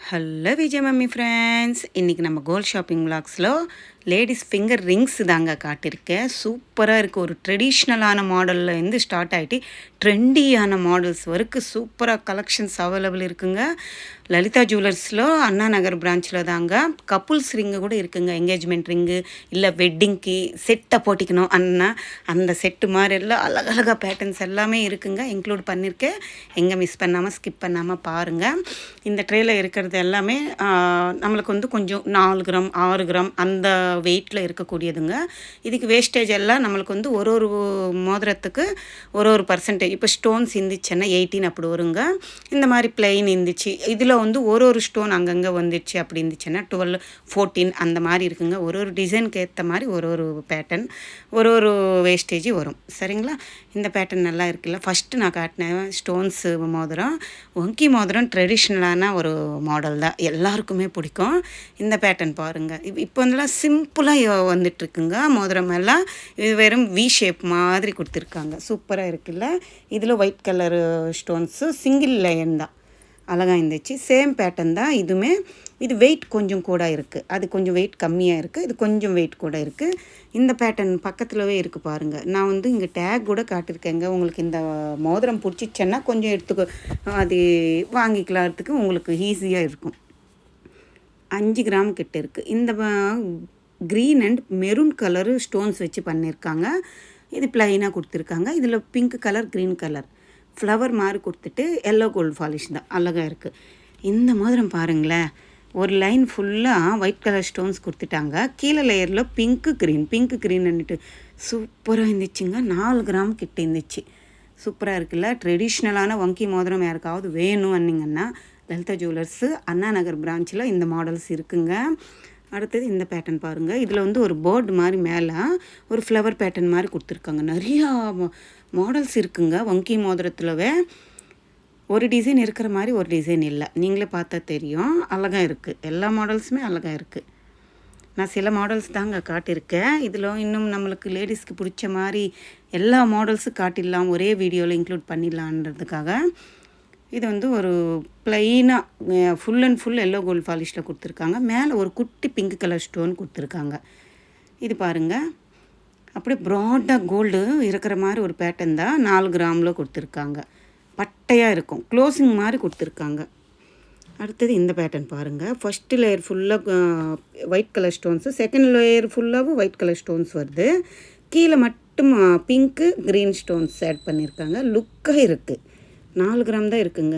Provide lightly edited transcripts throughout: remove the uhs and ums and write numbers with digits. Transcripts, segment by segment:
Hello Vijay mummy friends, இன்றைக்கி நம்ம gold shopping விலாக்ஸில் லேடிஸ் ஃபிங்கர் ரிங்ஸ் தாங்க காட்டியிருக்கேன். சூப்பராக இருக்குது. ஒரு ட்ரெடிஷ்னலான மாடலில் இருந்து ஸ்டார்ட் ஆகிட்டு ட்ரெண்டியான மாடல்ஸ் வரைக்கும் சூப்பராக கலெக்ஷன்ஸ் அவைலபிள் இருக்குங்க. லலிதா ஜுவல்லர்ஸில் அண்ணா நகர் பிரான்ச்சில் தாங்க. கப்புள்ஸ் ரிங்கு கூட இருக்குங்க. என்கேஜ்மெண்ட் ரிங்கு இல்லை வெட்டிங்க்கு செட்டை போட்டிக்கணும் அண்ணா, அந்த செட்டு மாதிரி எல்லாம் அழகழகாக பேட்டர்ன்ஸ் எல்லாமே இருக்குங்க. இன்க்ளூட் பண்ணியிருக்கேன். எங்கே மிஸ் பண்ணாமல் ஸ்கிப் பண்ணாமல் பாருங்கள். இந்த ட்ரேயில் இருக்கிறது எல்லாமே நம்மளுக்கு வந்து கொஞ்சம் 4 கிராம் 6 கிராம் அந்த வெயிட்டில் இருக்கக்கூடியதுங்க. இதுக்கு வேஸ்டேஜ் எல்லாம் நம்மளுக்கு வந்து ஒரு ஒரு மோதிரத்துக்கு ஒரு பர்சன்டேஜ். இப்போ ஸ்டோன்ஸ் இருந்துச்சுன்னா 18 அப்படி வருங்க. இந்த மாதிரி பிளெயின் இருந்துச்சு, இதில் வந்து ஒரு ஸ்டோன் அங்கங்கே வந்துடுச்சு அப்படி இருந்துச்சுன்னா 12 14 அந்த மாதிரி இருக்குங்க. ஒரு டிசைனுக்கு ஏற்ற மாதிரி ஒரு பேட்டர்ன் ஒரு வேஸ்டேஜ் வரும். சரிங்களா? இந்த பேட்டர்ன் நல்லா இருக்குல்ல. ஃபஸ்ட்டு நான் காட்டினேன் ஸ்டோன்ஸு மோதிரம், வங்கி மோதிரம் ட்ரெடிஷ்னலான ஒரு மாடல் தான், எல்லாருக்குமே பிடிக்கும். இந்த பேட்டர்ன் பாருங்கள். இப்போ வந்துலாம் சிம்பிளாக வந்துட்டுருக்குங்க மோதிரம் எல்லாம். இது வெறும் வி ஷேப் மாதிரி கொடுத்துருக்காங்க. சூப்பராக இருக்குல்ல. இதில் white colour stones single line தான், அழகாக இருந்துச்சு. சேம் பேட்டர்ன் தான் இதுவுமே. இது வெயிட் கொஞ்சம் கூட இருக்குது, அது கொஞ்சம் வெயிட் கம்மியாக இருக்குது, இது கொஞ்சம் வெயிட் கூட இருக்குது. இந்த பேட்டர்ன் பக்கத்துலவே இருக்குது பாருங்கள். நான் வந்து இங்கே டேக் கூட காட்டியிருக்கேங்க. உங்களுக்கு இந்த மோதிரம் பிடிச்சிச்சேன்னா கொஞ்சம் எடுத்துக்கோ, அது வாங்கிக்கலாறதுக்கு உங்களுக்கு ஈஸியாக இருக்கும். 5 கிராம் கிட்ட இருக்குது. இந்த green and maroon colour stones வச்சு பண்ணியிருக்காங்க. இது ப்ளைனாக கொடுத்துருக்காங்க. இதில் pink colour green colour flower மாதிரி கொடுத்துட்டு எல்லோ கோல்டு பாலிஷ் தான், அழகாக இருக்குது. இந்த மோதிரம் பாருங்களேன், ஒரு லைன் ஃபுல்லாக ஒயிட் கலர் ஸ்டோன்ஸ் கொடுத்துட்டாங்க. கீழே லேயரில் பிங்க்கு க்ரீன்னுட்டு சூப்பராக இருந்துச்சுங்க. 4 கிராம் கிட்ட இருந்துச்சு. சூப்பராக இருக்குல்ல. ட்ரெடிஷ்னலான வங்கி மோதிரம் யாருக்காவது வேணும் அன்னிங்கன்னா லலிதா ஜுவல்லர்ஸு அண்ணா நகர் பிரான்ச்சில் இந்த மாடல்ஸ் இருக்குங்க. அடுத்தது இந்த பேட்டர்ன் பாருங்கள். இதில் வந்து ஒரு போர்டு மாதிரி மேலே ஒரு ஃப்ளவர் பேட்டர்ன் மாதிரி கொடுத்துருக்காங்க. நிறையா மாடல்ஸ் இருக்குங்க வங்கி மோதிரத்துலவே. ஒரு டிசைன் இருக்கிற மாதிரி ஒரு டிசைன் இல்லை, நீங்களே பார்த்தா தெரியும். அழகாக இருக்குது, எல்லா மாடல்ஸுமே அழகாக இருக்குது. நான் சில மாடல்ஸ் தாங்க காட்டியிருக்கேன். இதில் இன்னும் நம்மளுக்கு லேடிஸ்க்கு பிடிச்ச மாதிரி எல்லா மாடல்ஸும் காட்டிடலாம், ஒரே வீடியோவில் இன்க்ளூட் பண்ணிடலான்றதுக்காக. இது வந்து ஒரு ப்ளைனாக full and full yellow gold பாலிஷில் கொடுத்துருக்காங்க. மேலே ஒரு குட்டி பிங்க் கலர் ஸ்டோன் கொடுத்துருக்காங்க. இது பாருங்கள், அப்படியே ப்ராடாக கோல்டு இருக்கிற மாதிரி ஒரு பேட்டர்ன் தான். 4 கிராமில் கொடுத்துருக்காங்க. பட்டையாக இருக்கும், க்ளோசிங் மாதிரி கொடுத்துருக்காங்க. அடுத்தது இந்த பேட்டர்ன் பாருங்கள். ஃபஸ்ட்டு லேயர் ஃபுல்லாக white colour stones, second layer ஃபுல்லாகவும் ஒயிட் கலர் ஸ்டோன்ஸ் வருது. கீழே மட்டும் பிங்க்கு க்ரீன் ஸ்டோன்ஸ் ஆட் பண்ணியிருக்காங்க. லுக்காக இருக்குது. 4 கிராம் தான் இருக்குங்க.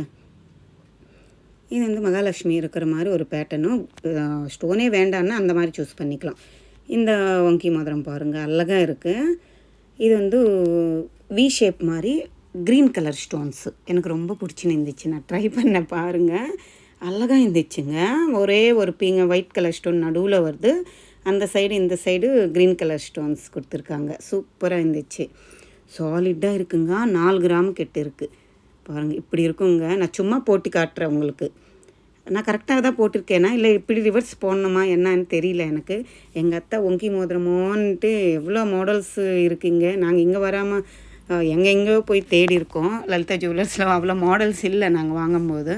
இது வந்து மகாலட்சுமி இருக்கிற மாதிரி ஒரு பேட்டர்னும், ஸ்டோனே வேண்டான்னா அந்த மாதிரி சூஸ் பண்ணிக்கலாம். இந்த வங்கி மோதிரம் பாருங்கள், அழகாக இருக்குது. இது வந்து வி ஷேப் மாதிரி க்ரீன் கலர் ஸ்டோன்ஸு எனக்கு ரொம்ப பிடிச்சின்னு இருந்துச்சு. நான் ட்ரை பண்ண பாருங்கள், அழகாக இருந்துச்சுங்க. ஒரே ஒரு ஒயிட் கலர் ஸ்டோன் நடுவில் வருது, அந்த சைடு இந்த சைடு க்ரீன் கலர் ஸ்டோன்ஸ் கொடுத்துருக்காங்க. சூப்பராக இருந்துச்சு. சாலிட்டாக இருக்குங்க. 4 கிராம் கிட்ட இருக்குது பாருங்கள். இப்படி இருக்குங்க. நான் சும்மா போட்டு காட்டுறேன் உங்களுக்கு. நான் கரெக்டாக தான் போட்டிருக்கேனா இல்லை இப்படி ரிவர்ஸ் போடணுமா என்னன்னு தெரியல எனக்கு. எங்கள் அத்தை ஒங்கி மோதிரமோன்ட்டு எவ்வளோ மாடல்ஸ் இருக்குங்க. நாங்கள் இங்கே வராமல் எங்கெங்கேயோ போய் தேடி இருக்கோம். லலிதா ஜுவல்லர்ஸில் அவ்வளோ மாடல்ஸ் இல்லை நாங்கள் வாங்கும்போது.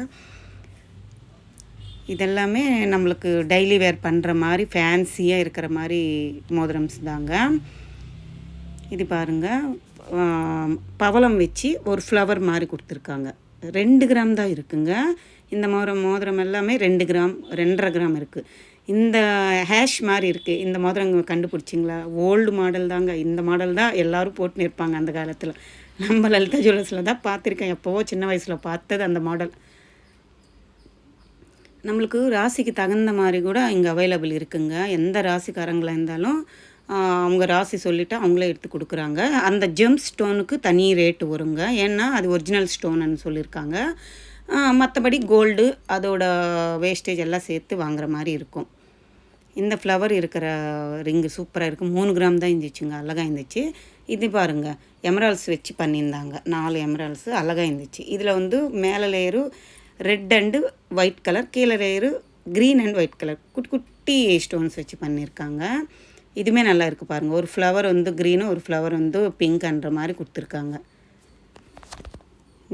இதெல்லாமே நம்மளுக்கு டெய்லி வேர் பண்ணுற மாதிரி ஃபேன்சியாக இருக்கிற மாதிரி மோதிரம்ஸ் தாங்க. இது பாருங்கள், பவளம் வச்சு ஒரு ஃப்ளவர் மாதிரி கொடுத்துருக்காங்க. 2 கிராம் தான் இருக்குங்க. இந்த மோதிரம் எல்லாமே 2 கிராம் 2.5 கிராம் இருக்குது. இந்த ஹேஷ் மாதிரி இருக்குது. இந்த மோதிரம் கண்டுபிடிச்சிங்களா? ஓல்டு மாடல் தாங்க. இந்த மாடல் தான் எல்லோரும் போட்டுன்னு இருப்பாங்க அந்த காலத்தில். நம்ம லலிதா ஜுவல்லர்ஸில் தான் பார்த்துருக்கேன், எப்போவோ சின்ன வயசில் பார்த்தது அந்த மாடல். நம்மளுக்கு ராசிக்கு தகுந்த மாதிரி கூட இங்கே அவைலபிள் இருக்குங்க. எந்த ராசிக்காரங்களாக இருந்தாலும் அவங்க ராசி சொல்லிவிட்டு அவங்களே எடுத்து கொடுக்குறாங்க. அந்த ஜெம் ஸ்டோனுக்கு தனி ரேட்டு வருங்க, ஏன்னா அது ஒரிஜினல் ஸ்டோனுன்னு சொல்லியிருக்காங்க. மற்றபடி கோல்டு அதோட வேஸ்டேஜ் எல்லாம் சேர்த்து வாங்குற மாதிரி இருக்கும். இந்த ஃப்ளவர் இருக்கிற ரிங்கு சூப்பராக இருக்குது. 3 கிராம் தான் இருந்துச்சுங்க, அழகாக இருந்துச்சு. இது பாருங்கள், எமரால்ஸ் வச்சு பண்ணியிருந்தாங்க. 4 எமரால்ஸு அழகாக இருந்துச்சு. இதில் வந்து மேலே layer red and white colour, கீழே layer green and white colour குட்டி ஸ்டோன்ஸ் வச்சு பண்ணியிருக்காங்க. இதுவுமே நல்லா இருக்குது பாருங்கள். ஒரு ஃப்ளவர் வந்து க்ரீனு, ஒரு ஃப்ளவர் வந்து பிங்க்ன்ற மாதிரி கொடுத்துருக்காங்க.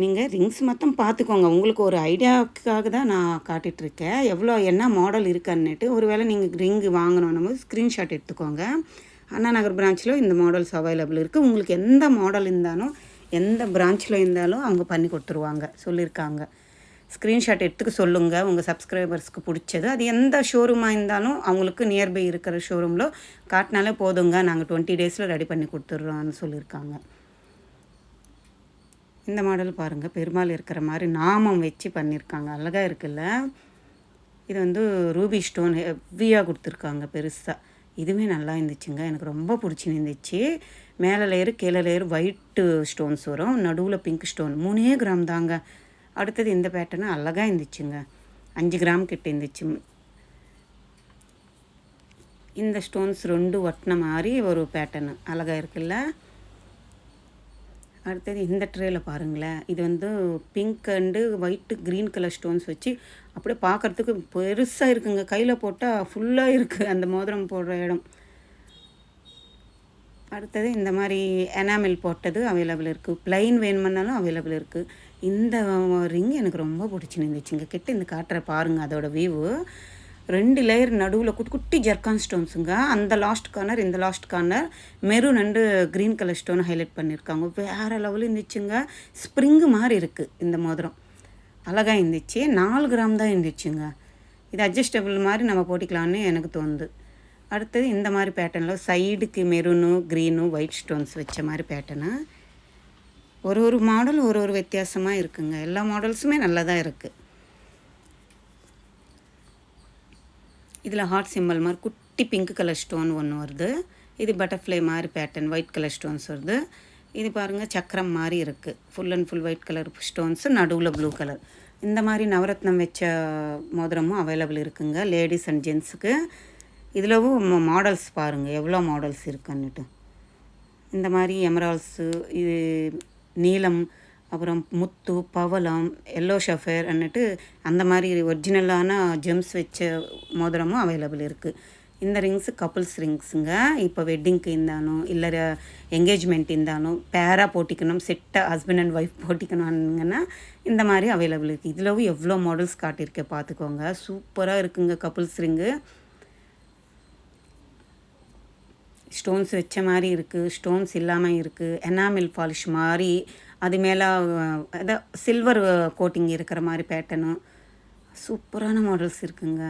நீங்கள் ரிங்ஸ் மட்டும் பார்த்துக்கோங்க. உங்களுக்கு ஒரு ஐடியாவுக்காக தான் நான் காட்டிகிட்ருக்கேன். எவ்வளோ என்ன மாடல் இருக்கான்னுட்டு. ஒரு வேளை நீங்கள் ரிங்கு வாங்கணுன்னும் போது ஸ்க்ரீன்ஷாட் எடுத்துக்கோங்க. அண்ணா நகர் பிரான்ச்சில் இந்த மாடல்ஸ் அவைலபிள் இருக்குது. உங்களுக்கு எந்த மாடல் இருந்தாலும் எந்த பிரான்ச்சில் இருந்தாலும் அவங்க பண்ணி கொடுத்துருவாங்க, சொல்லியிருக்காங்க. ஸ்க்ரீன்ஷாட் எடுத்துக்க சொல்லுங்கள் உங்கள் சப்ஸ்கிரைபர்ஸ்க்கு பிடிச்சது. அது எந்த ஷோரூமாக இருந்தாலும் அவங்களுக்கு நியர்பை இருக்கிற ஷோரூமில் காட்டினாலே போதுங்க, நாங்கள் 20 டேஸில் ரெடி பண்ணி கொடுத்துட்றோன்னு சொல்லியிருக்காங்க. இந்த மாடல் பாருங்கள், பெருமாள் இருக்கிற மாதிரி நாமம் வச்சு பண்ணியிருக்காங்க. அழகாக இருக்குல்ல. இது வந்து ரூபி ஸ்டோன் ஹெவியாக கொடுத்துருக்காங்க பெருசாக. இதுவுமே நல்லா இருந்துச்சுங்க, எனக்கு ரொம்ப பிடிச்சிருந்துச்சு. மேலே லேயரு கீழே லேயரு ஒயிட்டு ஸ்டோன்ஸ் வரும், நடுவில் பிங்க் ஸ்டோன். 3 கிராம் தாங்க. அடுத்தது இந்த பேட்டர்னு அழகாக இருந்துச்சுங்க, 5 கிராம் கிட்ட இருந்துச்சு. இந்த ஸ்டோன்ஸ் 2 ஒட்டின மாதிரி ஒரு பேட்டர்னு அழகாக இருக்குல்ல. அடுத்தது இந்த ட்ரேயில் பாருங்களேன், இது வந்து pink and white green colour stones வச்சு அப்படியே பார்க்குறதுக்கு பெருசாக இருக்குங்க. கையில் போட்டால் ஃபுல்லாக இருக்குது அந்த மோதிரம் போடுற இடம். அடுத்தது இந்த மாதிரி எனாமில் போட்டது அவைலபிள் இருக்குது. ப்ளைன் வேணுமன்னாலும் அவைலபிள் இருக்குது. இந்த ரிங் எனக்கு ரொம்ப பிடிச்சிருந்துச்சுங்க. கிட்ட இந்த காட்டுற பாருங்கள் அதோட வியூவு. 2 லேயர் நடுவில் குட்டி குட்டி ஜர்கான் ஸ்டோன்ஸுங்க. அந்த லாஸ்ட் கார்னர் இந்த last corner maroon and green colour stone highlight பண்ணியிருக்காங்க. வேறு லெவலில் இருந்துச்சுங்க. ஸ்ப்ரிங்கு மாதிரி இருக்குது இந்த மோதிரம், அழகாக இருந்துச்சு. 4 கிராம் தான் இருந்துச்சுங்க. இது அட்ஜஸ்டபிள் மாதிரி நம்ம போட்டிக்கலான்னு எனக்கு தோணுது. அடுத்தது இந்த மாதிரி பேட்டர்னில் சைடுக்கு மெரூனு க்ரீனு ஒயிட் ஸ்டோன்ஸ் வச்ச மாதிரி பேட்டர்னு. ஒரு மாடல் ஒரு வித்தியாசமாக இருக்குங்க. எல்லா மாடல்ஸுமே நல்லா தான் இருக்குது. இதில் ஹார்ட் சிம்பிள் மாதிரி குட்டி பிங்க் கலர் ஸ்டோன் ஒன்று வருது. இது பட்டர்ஃப்ளை மாதிரி பேட்டர்ன் ஒயிட் கலர் ஸ்டோன்ஸ் வருது. இது பாருங்கள் சக்கரம் மாதிரி இருக்குது. Full and full white colour stones, நடுவில் ப்ளூ கலர். இந்த மாதிரி நவரத்னம் வச்ச மோதிரமும் அவைலபிள் இருக்குங்க லேடிஸ் அண்ட் ஜென்ஸுக்கு. இதிலவும் மாடல்ஸ் பாருங்கள் எவ்வளோ மாடல்ஸ் இருக்குன்னுட்டு. இந்த மாதிரி எமரால்ஸு, இது நீலம், அப்புறம் முத்து, பவளம், எல்லோ ஷஃபேர் அன்னுட்டு அந்த மாதிரி ஒரிஜினலான ஜெம்ஸ் வச்ச மோதிரமும் அவைலபிள் இருக்குது. இந்த ரிங்ஸு கப்புள்ஸ் ரிங்ஸுங்க. இப்போ வெட்டிங்க்கு இருந்தாலும் இல்லை என்கேஜ்மெண்ட் இருந்தாலும் பேராக போட்டிக்கணும், செட்டாக ஹஸ்பண்ட் அண்ட் ஒய்ஃப் போட்டிக்கணுங்கன்னா இந்த மாதிரி அவைலபிள் இருக்குது. இதில் எவ்வளோ மாடல்ஸ் காட்டியிருக்கேன் பார்த்துக்கோங்க. சூப்பராக இருக்குங்க கப்புள்ஸ் ரிங்கு. ஸ்டோன்ஸ் வச்ச மாதிரி இருக்குது, ஸ்டோன்ஸ் இல்லாமல் இருக்குது. எனாமில் பாலிஷ் மாதிரி, அது மேலே அதான் சில்வர் கோட்டிங் இருக்கிற மாதிரி பேட்டர்னு. சூப்பரான மாடல்ஸ் இருக்குங்க.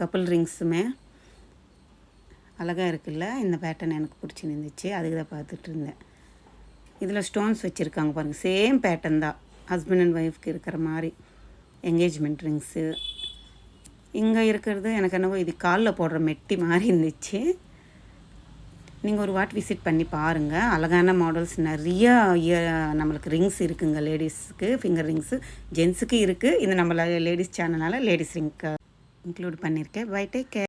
கப்புள் ரிங்ஸுமே அழகாக இருக்குல்ல. இந்த பேட்டர்ன் எனக்கு பிடிச்சிருந்துச்சு, அதுக்கு தான் பார்த்துட்டு இருந்தேன். இதில் ஸ்டோன்ஸ் வச்சுருக்காங்க பாருங்கள், சேம் பேட்டர்ன் தான் ஹஸ்பண்ட் அண்ட் ஒய்ஃப்க்கு இருக்கிற மாதிரி என்கேஜ்மெண்ட் ரிங்ஸு. இங்கே இருக்கிறது எனக்கு என்னவோ இது காலில் போடுற மெட்டி மாதிரி இருந்துச்சு. நீங்கள் ஒரு வாட் விசிட் பண்ணி பாருங்கள். அழகான மாடல்ஸ் நிறையா நம்மளுக்கு ரிங்ஸ் இருக்குங்க. லேடிஸுக்கு ஃபிங்கர் ரிங்ஸு, ஜென்ஸுக்கு இருக்குது. இது நம்ம லேடிஸ் சேனலால் லேடிஸ் ரிங்க்கு இன்க்ளூட் பண்ணியிருக்கேன். Bye take care.